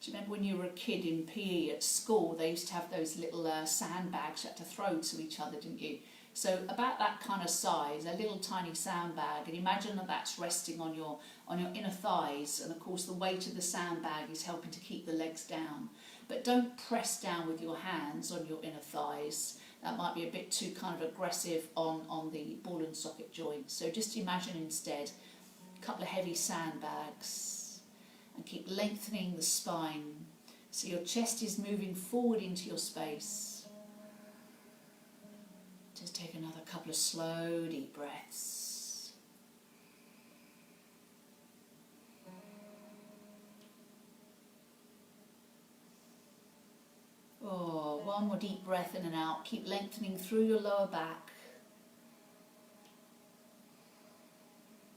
Do you remember when you were a kid in PE at school, they used to have those little sandbags you had to throw to each other, didn't you? So about that kind of size, a little tiny sandbag, and imagine that that's resting on your inner thighs, and of course the weight of the sandbag is helping to keep the legs down. But don't press down with your hands on your inner thighs. That might be a bit too kind of aggressive on the ball and socket joints. So just imagine instead a couple of heavy sandbags, and keep lengthening the spine. So your chest is moving forward into your space. Just take another couple of slow, deep breaths. Oh, one more deep breath in and out. Keep lengthening through your lower back.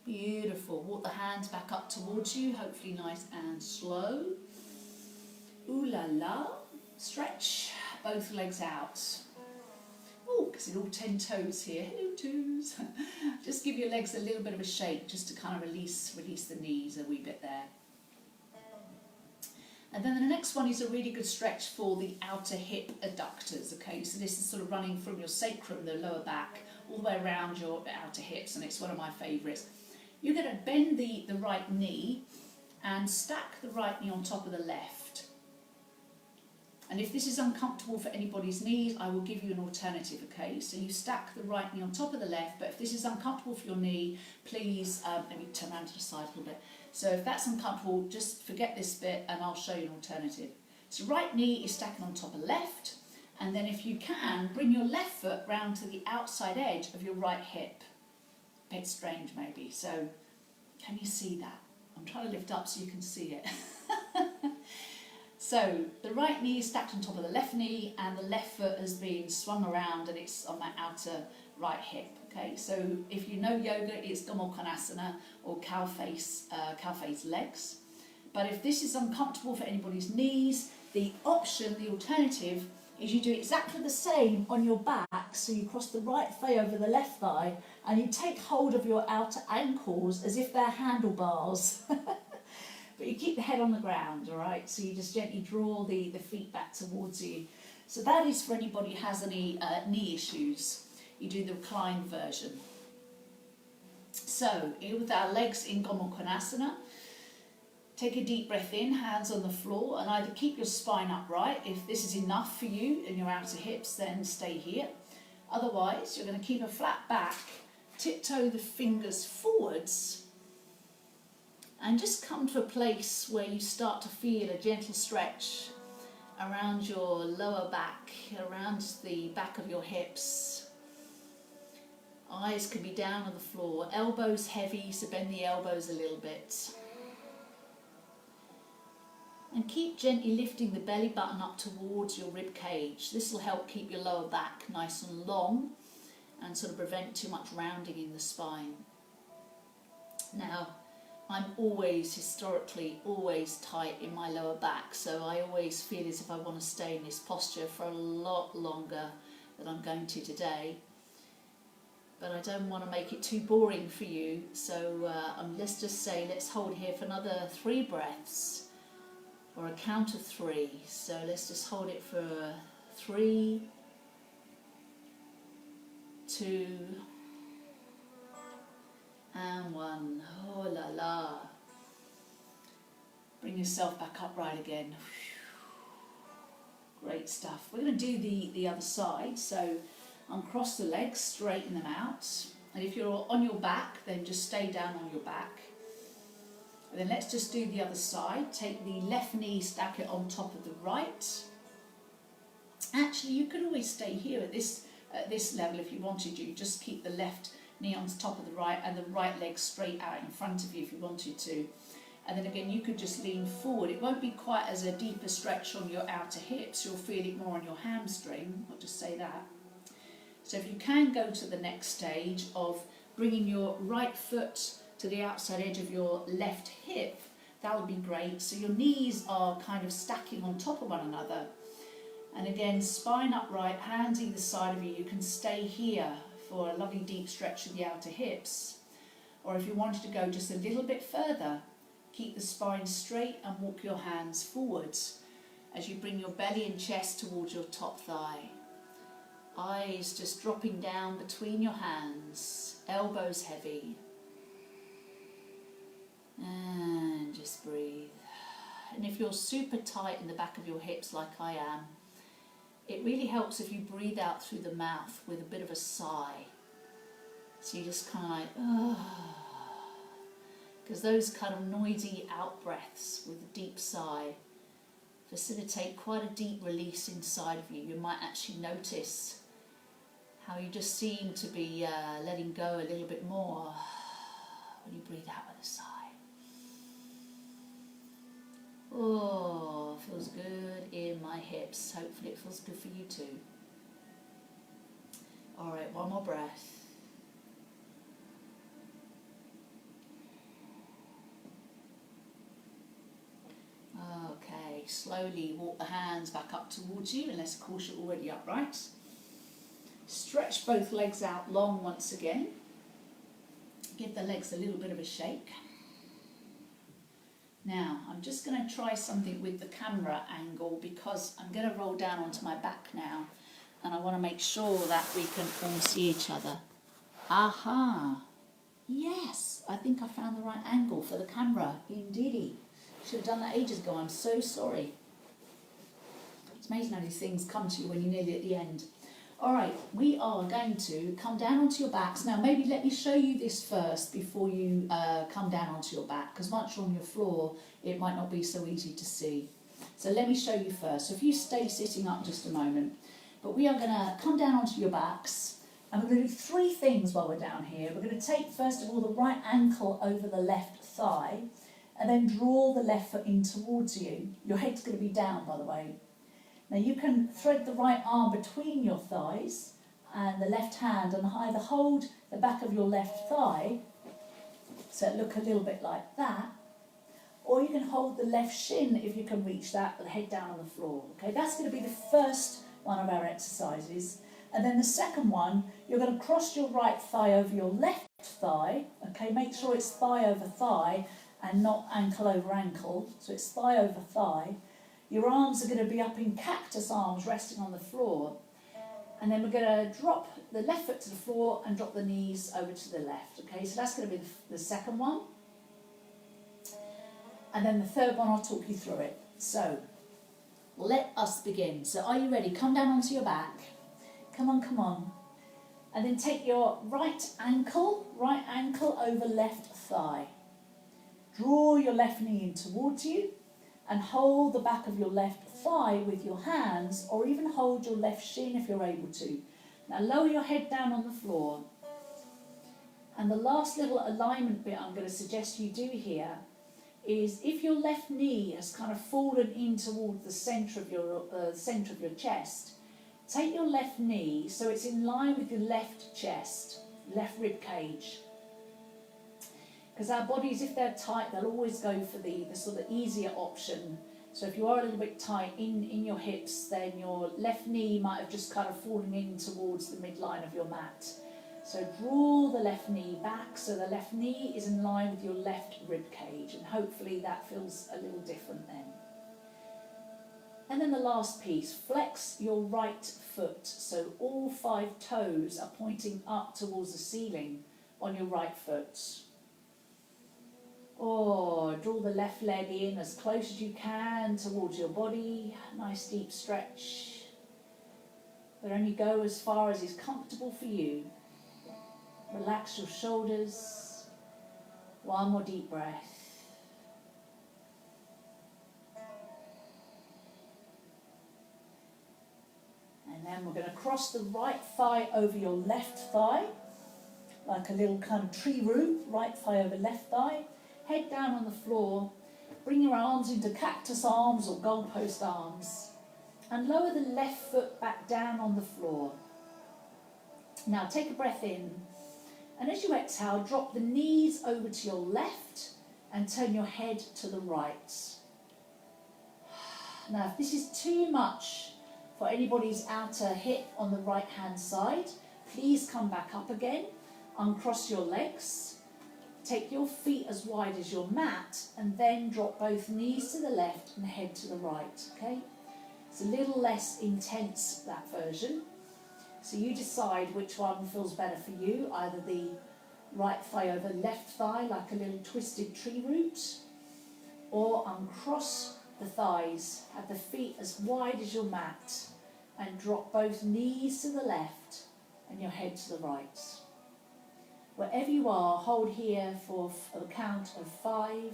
Beautiful. Walk the hands back up towards you, hopefully nice and slow. Ooh la la. Stretch both legs out. Oh, because it's all 10 toes here. Hello toes. Just give your legs a little bit of a shake just to kind of release the knees a wee bit there. And then the next one is a really good stretch for the outer hip adductors, okay? So this is sort of running from your sacrum, the lower back, all the way around your outer hips, and it's one of my favourites. You're going to bend the right knee and stack the right knee on top of the left. And if this is uncomfortable for anybody's knees, I will give you an alternative, okay? So you stack the right knee on top of the left, but if this is uncomfortable for your knee, please, let me turn around to the side a little bit. So if that's uncomfortable, just forget this bit and I'll show you an alternative. So right knee is stacking on top of left, and then if you can, bring your left foot round to the outside edge of your right hip. A bit strange maybe, so can you see that? I'm trying to lift up so you can see it. So the right knee is stacked on top of the left knee and the left foot has been swung around and it's on my outer right hip. Okay, so if you know yoga, it's Gomu Konasana or cow face legs. But if this is uncomfortable for anybody's knees, the alternative, is you do exactly the same on your back. So you cross the right thigh over the left thigh and you take hold of your outer ankles as if they're handlebars. But you keep the head on the ground, all right? So you just gently draw the feet back towards you. So that is for anybody who has any knee issues. You do the reclined version. So, with our legs in Gomu Konasana, take a deep breath in, hands on the floor, and either keep your spine upright. If this is enough for you in your outer hips, then stay here. Otherwise, you're going to keep a flat back, tiptoe the fingers forwards, and just come to a place where you start to feel a gentle stretch around your lower back, around the back of your hips. Eyes can be down on the floor, elbows heavy, so bend the elbows a little bit. And keep gently lifting the belly button up towards your rib cage. This will help keep your lower back nice and long and sort of prevent too much rounding in the spine. Now, I'm historically always tight in my lower back, so I always feel as if I want to stay in this posture for a lot longer than I'm going to today. But I don't want to make it too boring for you, so let's just say let's hold here for another 3 breaths, or a count of 3. So let's just hold it for 3, 2, and 1. Oh la la. Bring yourself back upright again. Great stuff. We're going to do the other side. So uncross the legs, straighten them out. And if you're on your back, then just stay down on your back. And then let's just do the other side. Take the left knee, stack it on top of the right. Actually, you could always stay here at this level if you wanted. You just keep the left knee on top of the right and the right leg straight out in front of you if you wanted to. And then again, you could just lean forward. It won't be quite as a deeper stretch on your outer hips. You'll feel it more on your hamstring. I'll just say that. So if you can go to the next stage of bringing your right foot to the outside edge of your left hip, that would be great. So your knees are kind of stacking on top of one another. And again, spine upright, hands either side of you. You can stay here for a lovely deep stretch of the outer hips. Or if you wanted to go just a little bit further, keep the spine straight and walk your hands forwards as you bring your belly and chest towards your top thigh. Eyes just dropping down between your hands, elbows heavy. And just breathe. And if you're super tight in the back of your hips like I am, it really helps if you breathe out through the mouth with a bit of a sigh. So you just kind of like, ah. Because those kind of noisy out breaths with a deep sigh facilitate quite a deep release inside of you. You might actually notice how you just seem to be letting go a little bit more when you breathe out with a sigh. Oh, feels good in my hips. Hopefully it feels good for you too. All right, one more breath. Okay, slowly walk the hands back up towards you, unless of course you're already upright. Stretch both legs out long once again. Give the legs a little bit of a shake. Now, I'm just going to try something with the camera angle because I'm going to roll down onto my back now and I want to make sure that we can all see each other. Aha! Yes, I think I found the right angle for the camera. Indeedy. Should have done that ages ago. I'm so sorry. It's amazing how these things come to you when you're nearly at the end. All right, we are going to come down onto your backs. Now, maybe let me show you this first before you come down onto your back, because once you're on your floor, it might not be so easy to see. So let me show you first. So if you stay sitting up just a moment. But we are going to come down onto your backs, and we're going to do 3 things while we're down here. We're going to take, first of all, the right ankle over the left thigh, and then draw the left foot in towards you. Your head's going to be down, by the way. Now you can thread the right arm between your thighs and the left hand and either hold the back of your left thigh, so it look a little bit like that, or you can hold the left shin if you can reach that with the head down on the floor. Okay, that's going to be the first one of our exercises. And then the second one, you're going to cross your right thigh over your left thigh. Okay, make sure it's thigh over thigh and not ankle over ankle. So it's thigh over thigh. Your arms are going to be up in cactus arms resting on the floor. And then we're going to drop the left foot to the floor and drop the knees over to the left. Okay, so that's going to be the second one. And then the third one, I'll talk you through it. So, let us begin. So are you ready? Come down onto your back. Come on, come on. And then take your right ankle over left thigh. Draw your left knee in towards you and hold the back of your left thigh with your hands, or even hold your left shin if you're able to. Now lower your head down on the floor. And the last little alignment bit I'm going to suggest you do here is if your left knee has kind of fallen in towards the centre of your chest, take your left knee so it's in line with your left chest, left rib cage. Because our bodies, if they're tight, they'll always go for the sort of easier option. So if you are a little bit tight in your hips, then your left knee might have just kind of fallen in towards the midline of your mat. So draw the left knee back so the left knee is in line with your left rib cage, and hopefully that feels a little different then. And then the last piece, flex your right foot so all 5 toes are pointing up towards the ceiling on your right foot. Or draw the left leg in as close as you can towards your body. Nice deep stretch. But only go as far as is comfortable for you. Relax your shoulders. One more deep breath. And then we're going to cross the right thigh over your left thigh, like a little kind of tree root, right thigh over left thigh. Head down on the floor, bring your arms into cactus arms or goalpost arms, and lower the left foot back down on the floor. Now take a breath in, and as you exhale, drop the knees over to your left and turn your head to the right. Now if this is too much for anybody's outer hip on the right hand side, please come back up again, uncross your legs. Take your feet as wide as your mat and then drop both knees to the left and head to the right, okay? It's a little less intense, that version. So you decide which one feels better for you, either the right thigh over left thigh, like a little twisted tree root, or uncross the thighs, have the feet as wide as your mat and drop both knees to the left and your head to the right. Wherever you are, hold here for a count of 5,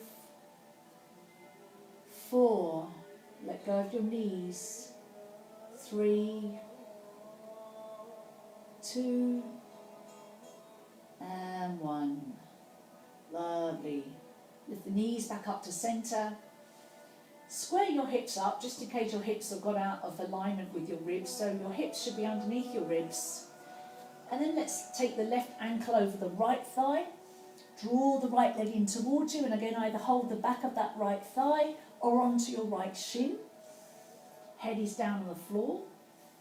4, Let go of your knees. 3, 2, and 1. Lovely. Lift the knees back up to centre. Square your hips up, just in case your hips have got out of alignment with your ribs, so your hips should be underneath your ribs. And then let's take the left ankle over the right thigh. Draw the right leg in towards you, and again either hold the back of that right thigh or onto your right shin. Head is down on the floor.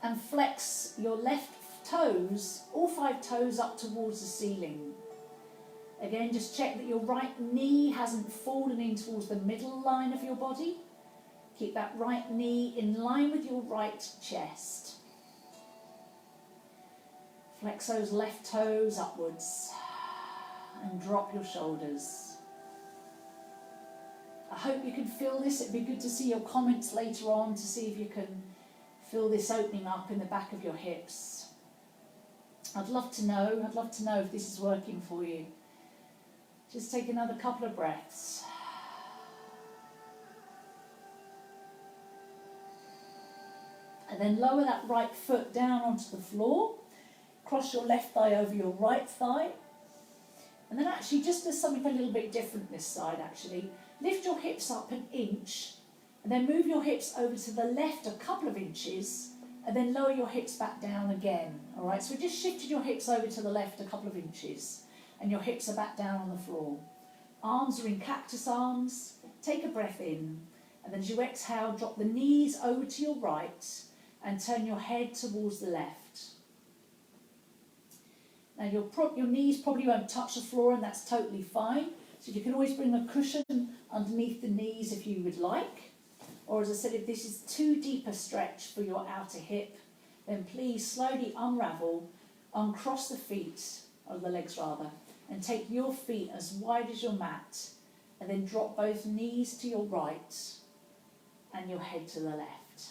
And flex your left toes, all 5 toes up towards the ceiling. Again, just check that your right knee hasn't fallen in towards the middle line of your body. Keep that right knee in line with your right chest. Flex those left toes upwards and drop your shoulders. I hope you can feel this. It'd be good to see your comments later on to see if you can feel this opening up in the back of your hips. I'd love to know if this is working for you. Just take another couple of breaths. And then lower that right foot down onto the floor. Cross your left thigh over your right thigh. And then actually just do something a little bit different this side actually. Lift your hips up an inch and then move your hips over to the left a couple of inches and then lower your hips back down again. All right, so we just shifted your hips over to the left a couple of inches and your hips are back down on the floor. Arms are in cactus arms. Take a breath in and then as you exhale, drop the knees over to your right and turn your head towards the left. Now your knees probably won't touch the floor and that's totally fine. So you can always bring a cushion underneath the knees if you would like. Or as I said, if this is too deep a stretch for your outer hip, then please slowly unravel, uncross the feet, or the legs rather, and take your feet as wide as your mat, and then drop both knees to your right and your head to the left.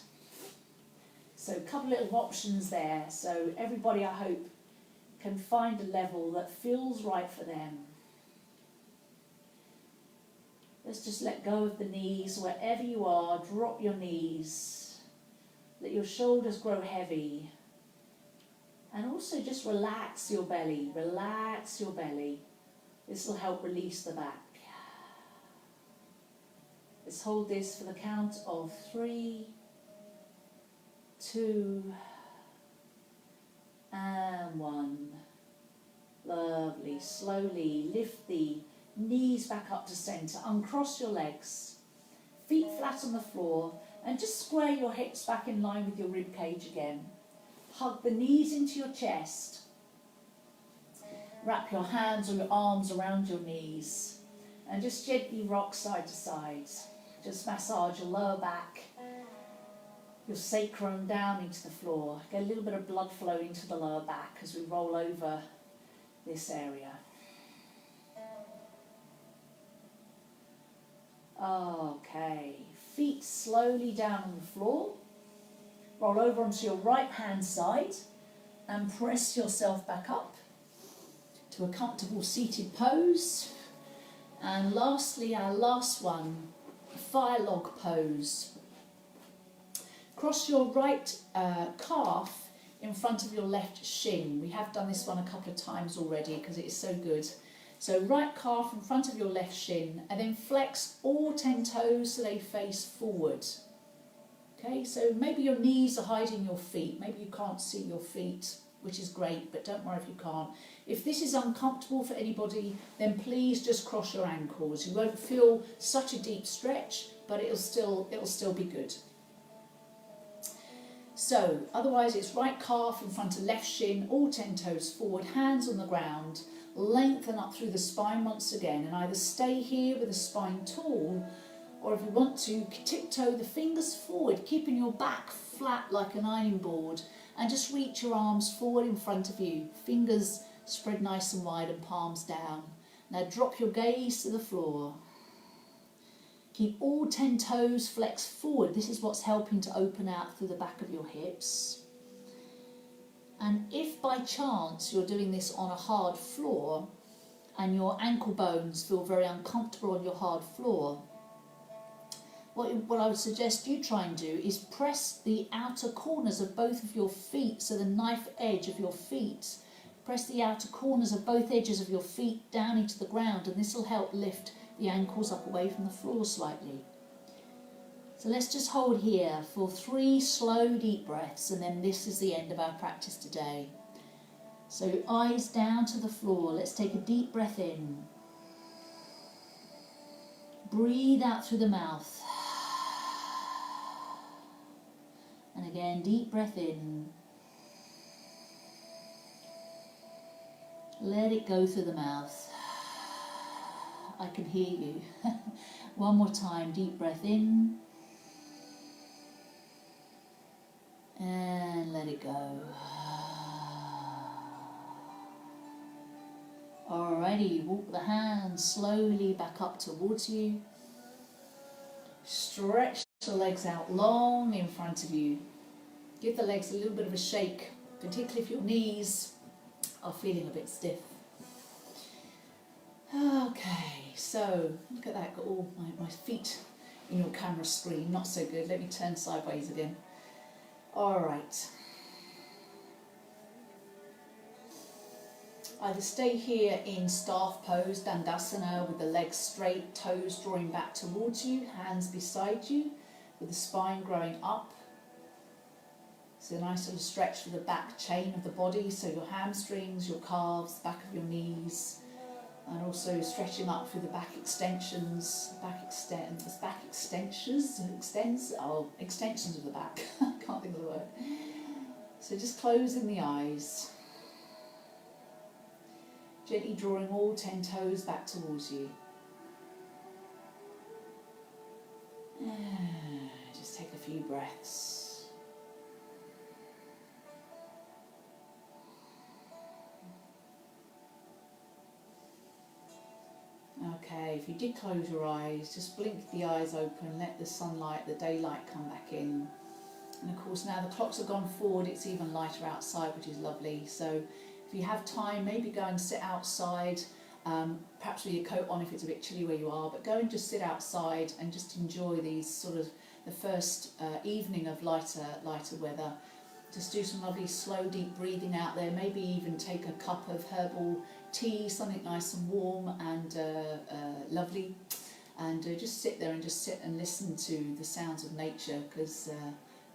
So a couple of little options there. So everybody, I hope, can find a level that feels right for them. Let's just let go of the knees wherever you are. Drop your knees. Let your shoulders grow heavy. And also just relax your belly. Relax your belly. This will help release the back. Let's hold this for the count of 3, 2, and 1. Lovely. Slowly lift the knees back up to centre. Uncross your legs. Feet flat on the floor. And just square your hips back in line with your rib cage again. Hug the knees into your chest. Wrap your hands or your arms around your knees. And just gently rock side to side. Just massage your lower back, your sacrum down into the floor. Get a little bit of blood flow into the lower back as we roll over this area. Okay, feet slowly down on the floor. Roll over onto your right hand side and press yourself back up to a comfortable seated pose. And lastly, our last one, fire log pose. Cross your right calf in front of your left shin. We have done this one a couple of times already because it is so good. So right calf in front of your left shin and then flex all 10 toes so they face forward. Okay, so maybe your knees are hiding your feet. Maybe you can't see your feet, which is great, but don't worry if you can't. If this is uncomfortable for anybody, then please just cross your ankles. You won't feel such a deep stretch, but it'll still be good. So, otherwise it's right calf in front of left shin, all 10 toes forward, hands on the ground, lengthen up through the spine once again, and either stay here with the spine tall, or if you want to, tiptoe the fingers forward, keeping your back flat like an ironing board, and just reach your arms forward in front of you, fingers spread nice and wide and palms down. Now drop your gaze to the floor. Keep all 10 toes flexed forward. This is what's helping to open out through the back of your hips. And if by chance you're doing this on a hard floor and your ankle bones feel very uncomfortable on your hard floor, what I would suggest you try and do is press the outer corners of both of your feet, so the knife edge of your feet. Press the outer corners of both edges of your feet down into the ground, and this will help lift the ankles up away from the floor slightly. So let's just hold here for 3 slow deep breaths, and then this is the end of our practice today. So eyes down to the floor. Let's take a deep breath in. Breathe out through the mouth. And again, deep breath in. Let it go through the mouth. I can hear you. One more time, deep breath in. And let it go. Alrighty, walk the hands slowly back up towards you. Stretch the legs out long in front of you. Give the legs a little bit of a shake, particularly if your knees are feeling a bit stiff. Okay, so look at that, got all my feet in your camera screen, not so good. Let me turn sideways again. Alright. Either stay here in staff pose, Dandasana, with the legs straight, toes drawing back towards you, hands beside you, with the spine growing up. So a nice little stretch for the back chain of the body, so your hamstrings, your calves, back of your knees, and also stretching up through the back extensions, extensions of the back. I can't think of the word. So just closing the eyes. Gently drawing all 10 toes back towards you. Just take a few breaths. Okay, if you did close your eyes, just blink the eyes open, let the sunlight, the daylight come back in. And of course now the clocks have gone forward, it's even lighter outside, which is lovely. So if you have time, maybe go and sit outside, perhaps with your coat on if it's a bit chilly where you are, but go and just sit outside and just enjoy these sort of the first evening of lighter weather. Just do some lovely slow deep breathing out there, maybe even take a cup of herbal tea, something nice and warm and lovely, and just sit there and just sit and listen to the sounds of nature, because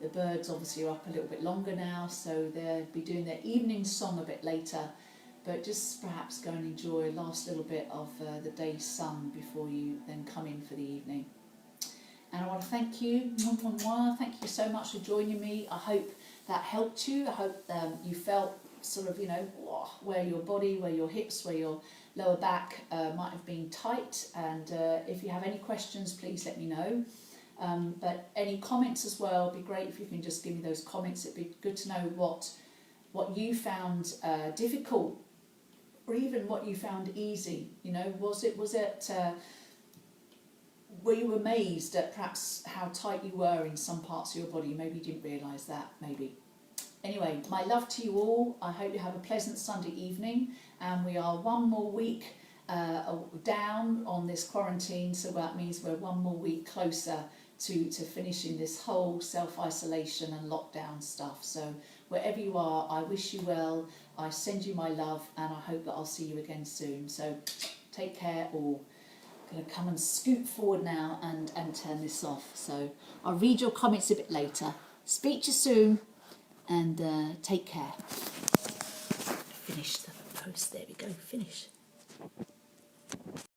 the birds obviously are up a little bit longer now, so they'll be doing their evening song a bit later, but just perhaps go and enjoy a last little bit of the day's sun before you then come in for the evening. And I want to thank you, thank you so much for joining me. I hope that helped you. I hope you felt sort of, where your body, where your hips, where your lower back might have been tight, and if you have any questions, please let me know. But any comments as well, it'd be great if you can just give me those comments. It'd be good to know what you found difficult, or even what you found easy. Was it were you amazed at perhaps how tight you were in some parts of your body? Maybe you didn't realise that, maybe. Anyway, my love to you all. I hope you have a pleasant Sunday evening, and we are one more week down on this quarantine, so that means we're one more week closer to finishing this whole self-isolation and lockdown stuff. So wherever you are, I wish you well, I send you my love, and I hope that I'll see you again soon. So take care all. I'm going to come and scoot forward now and turn this off. So I'll read your comments a bit later. Speak to you soon, and take care. Finish the post. There we go. Finish.